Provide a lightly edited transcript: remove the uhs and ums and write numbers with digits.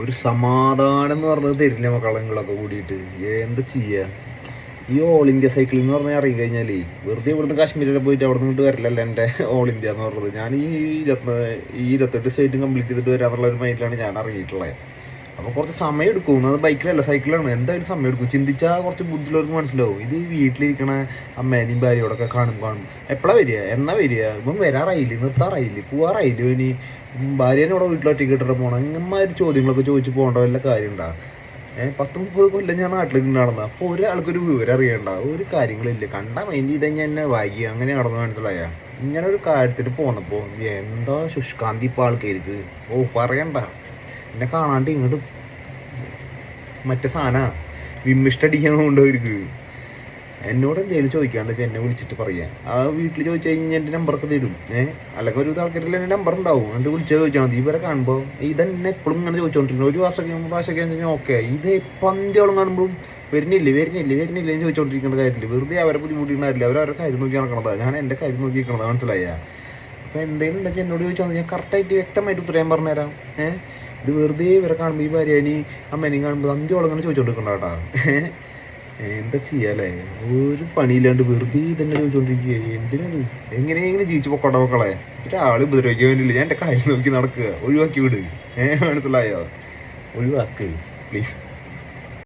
ഒരു സമാധാനം എന്ന് പറഞ്ഞത് തരില്ല മക്കളങ്ങളൊക്കെ കൂടിയിട്ട്. എന്താ ചെയ്യുക? ഈ ഓൾ ഇന്ത്യ സൈക്കിളിംഗ് എന്ന് പറഞ്ഞാൽ ഇറങ്ങി കഴിഞ്ഞാലേ വെറുതെ ഇവിടുന്ന് കാശ്മീരിൽ പോയിട്ട് അവിടെ നിന്ന് വരില്ലല്ലോ എൻ്റെ ഓൾ ഇന്ത്യ എന്ന് പറഞ്ഞത്. ഞാൻ ഈ 28 സ്റ്റേറ്റും കംപ്ലീറ്റ് ചെയ്തിട്ട് വരാന്നുള്ള ഒരു മൈൻഡിലാണ് ഞാൻ ഇറങ്ങിയിട്ടുള്ളത്. അപ്പോൾ കുറച്ച് സമയം എടുക്കും. അത് ബൈക്കിലല്ല, സൈക്കിളാണ്. എന്തായാലും സമയം എടുക്കും. ചിന്തിച്ചാൽ കുറച്ച് ബുദ്ധിയുള്ളവർക്ക് മനസ്സിലാവും. ഇത് വീട്ടിലിരിക്കണ അമ്മേനെയും ഭാര്യയോടൊക്കെ കാണും. എപ്പോഴാണ് വരിക, എന്നാ വരിക, ഇപ്പം വരാറായില്ലേ, നിർത്താറായില്ലേ, പോവാറായില്ലേ, ഇനി ഭാര്യേനോടെ വീട്ടിലൊറ്റയ്ക്ക് ഇട്ടിട്ട് പോകണം, ഇങ്ങന്മാര് ചോദ്യങ്ങളൊക്കെ ചോദിച്ച് പോകേണ്ട വല്ല കാര്യം ഉണ്ടാ? 10-30 കൊല്ലം ഞാൻ നാട്ടിൽ നടന്ന അപ്പോൾ ഒരാൾക്കൊരു വിവരം അറിയണ്ട, ഒരു കാര്യങ്ങളില്ല. കണ്ട മൈൻഡ് ചെയ്ത് കഴിഞ്ഞാൽ എന്നെ വായിക്കുക, അങ്ങനെ നടന്നു. മനസ്സിലായ? ഇങ്ങനെ ഒരു കാര്യത്തിന് പോന്നപ്പോൾ എന്താ ശുഷ്കാന്തി ഇപ്പോൾ ആൾക്കാർക്ക്. പറയണ്ട. എന്നെ കാണാണ്ട് ഇങ്ങോട്ട് മറ്റേ സാധന വിമ്മിഷ്ടടിക്കാൻ കൊണ്ടുപോയിരിക്ക്. എന്നോട് എന്തെങ്കിലും ചോദിക്കാണ്ട് എന്നെ വിളിച്ചിട്ട് പറയാം. ആ വീട്ടിൽ ചോദിച്ചു കഴിഞ്ഞാൽ എൻ്റെ നമ്പറൊക്കെ തരും. അല്ലെങ്കിൽ ഒരു ആൾക്കാരിൽ എൻ്റെ നമ്പർ ഉണ്ടാവും. എന്നിട്ട് വിളിച്ചാൽ ചോദിച്ചാൽ മതി. ഇവരെ കാണുമ്പോൾ ഇതന്നെ എപ്പോഴും ഇങ്ങനെ ചോദിച്ചോണ്ടിരിക്കുന്നു. ഒരു പ്രാവശ്യമൊക്കെ കഴിഞ്ഞാൽ ഓക്കെ. ഇത് പന്തിയോളം കാണുമ്പോഴും വരുന്നില്ലേ എന്ന് ചോദിച്ചോണ്ടിരിക്കേണ്ട കാര്യമില്ല. വെറുതെ അവരെ ബുദ്ധിമുട്ടിക്കണമില്ല. അവരവരുടെ കാര്യം നോക്കി നടക്കണതാണ്, ഞാൻ എൻ്റെ കാര്യം നോക്കി നിൽക്കണതാണ്. മനസ്സിലായ? അപ്പോൾ എന്തെങ്കിലും ഉണ്ടെങ്കിൽ എന്നോട് ചോദിച്ചാൽ മതി. ഞാൻ കറക്റ്റായിട്ട് വ്യക്തമായിട്ട് ഉത്തരം പറഞ്ഞുതരാം. ഇത് വെറുതെ ഇവരെ കാണുമ്പോൾ ഈ ഭാര്യേനെയും അമ്മേനെയും കാണുമ്പോൾ അന്ത്യോളം അങ്ങനെ ചോദിച്ചോണ്ടിരിക്കണ്ട കേട്ടാ. എന്താ ചെയ്യാല്ലേ? ഒരു പണിയില്ലാണ്ട് വെറുതെ തന്നെ ചോദിച്ചോണ്ടിരിക്കുക. എന്തിനത്? എങ്ങനെയെങ്കിലും ജീവിച്ചു പൊക്കോട്ടെ മക്കളെ. ഒരാൾ ഉപദ്രവിക്കാൻ വേണ്ടിയില്ല. ഞാൻ എൻ്റെ കാര്യം നോക്കി നടക്കുക. ഒഴിവാക്കി വിട്. മനസ്സിലായോ? ഒഴിവാക്ക് പ്ലീസ്.